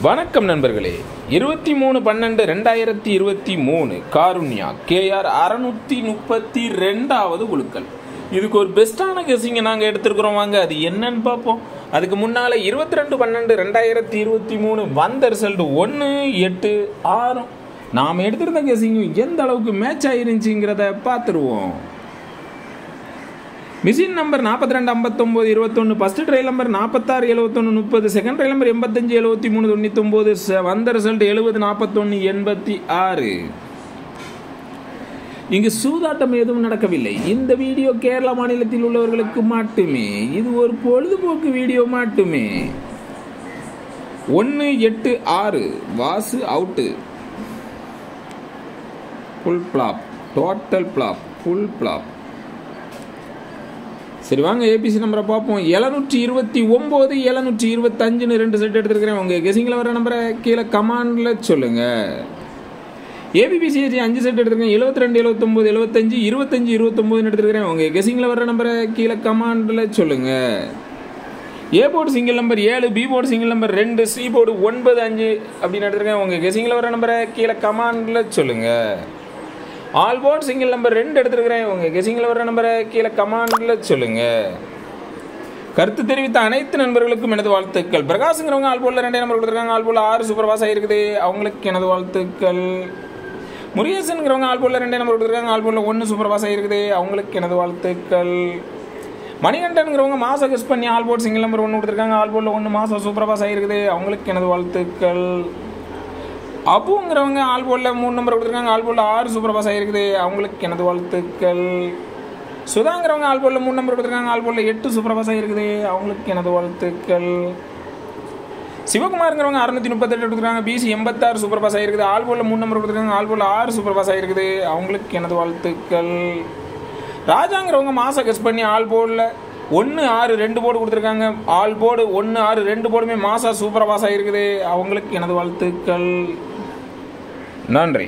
வணக்கம் நண்பர்களே. 23/12/2023 காருண்யா KR 632வது குழுக்கள். இதுக்கு ஒரு பெஸ்டான கெஸிங்க நாங்கள் எடுத்துருக்குறோம். வாங்க அது என்னன்னு பார்ப்போம். அதுக்கு முன்னால் 22/12/2023 வந்த ரிசல்ட் 1, 8, 6 நாம் எடுத்திருந்த கெஸிங்கும் எந்த அளவுக்கு மேட்ச் ஆயிருந்துச்சுங்கிறத பார்த்துருவோம். Machine number 425921, first trial number 467130, second trial number 857399, வந்த ரிசல்ட் 704186. இங்கு சூதாட்டம் எதுவும் நடக்கவில்லை. இந்த வீடியோ கேரளா மாநிலத்தில் உள்ளவர்களுக்கு மட்டுமே. இது ஒரு பொழுதுபோக்கு வீடியோ மட்டுமே. 1, 8, 6 Vasu out. Full flap, total flap, full flap. சரி வாங்க ஏபிசி நம்பரை பார்ப்போம். 729 725 2 செட் எடுத்துருக்கிறேன். உங்கள் கெஸிங்கில் வர நம்பரை கீழே கமாண்டில் சொல்லுங்கள். ஏபிபிசிஎஸ்சி 5 செட் எடுத்துருக்கேன். 72 79 75 25 29 எடுத்துருக்கிறேன். உங்கள் கெஸிங்கில் வர நம்பரை கீழே கமாண்டில் சொல்லுங்கள். A board single number 7, B board single number 2, C board 9 5 அப்படின்னு எடுத்துருக்கேன். உங்கள் கெஸிங்கில் வர நம்பரை கீழே கமாண்டில் சொல்லுங்கள். ஆல் போர்ட் சிங்கிள் நம்பர் 2 எடுத்துருக்கிறேன். உங்கள் கெஸிங்கில் வர நம்பரை கீழே கமாண்டில் சொல்லுங்கள். கருத்து தெரிவித்த அனைத்து நண்பர்களுக்கும் எனது வாழ்த்துக்கள். பிரகாஷ்ங்கிறவங்க ஆல் போர்டில் 2 நம்பர் கொடுத்துருக்காங்க. ஆல் போர்டில் 6 சூப்பர் பாஸ் ஆகிருக்குது. அவங்களுக்கு எனது வாழ்த்துக்கள். முருகேசன்கிறவங்க ஆல் போர்டில் 2 நம்பர் கொடுத்துருக்காங்க. ஆல் போர்டில் 1 சூப்பர் பாஸ் ஆகிருக்குது. அவங்களுக்கு எனது வாழ்த்துக்கள். மணிகண்டன்கிறவங்க மாசம் கெஸ் பண்ணி ஆல் போர்ட் சிங்கிள் நம்பர் 1 கொடுத்துருக்காங்க. ஆல் போர்டில் 1 மாசம் சூப்பர் பாஸ் ஆகிருக்குது. அவங்களுக்கு எனது வாழ்த்துக்கள். அப்புங்கிறவங்க ஆல் போர்டில் 3 நம்பர் கொடுத்துருக்காங்க. ஆல் போர்டில் 6 சூப்பர் பாஸ் ஆகிருக்குது. அவங்களுக்கு எனது வாழ்த்துக்கள். சுதாங்கிறவங்க ஆல் போர்டில் 3 நம்பர் கொடுத்துருக்காங்க. ஆல் போர்டில் 8 சூப்பர் பாஸ் ஆகிருக்குது. அவங்களுக்கு எனது வாழ்த்துக்கள். சிவகுமாருங்கிறவங்க 638 கொடுத்துருக்காங்க. பிசி 86 சூப்பர் பாஸ் ஆகிருக்குது. ஆல் போர்டில் 3 நம்பர் கொடுத்துருக்காங்க. ஆல் போர்டில் 6 சூப்பர் பாஸ் ஆகிருக்குது. அவங்களுக்கு எனது வாழ்த்துக்கள். ராஜாங்கிறவங்க மாசம் கெஸ் பண்ணி ஆல் போர்டில் 1, 6 2 போர்டு கொடுத்துருக்காங்க. ஆல் போர்டு 1, 6 2 போர்டுமே மாசா சூப்பர் பாஸ் ஆகிருக்குது. அவங்களுக்கு எனது வாழ்த்துக்கள். நன்றி.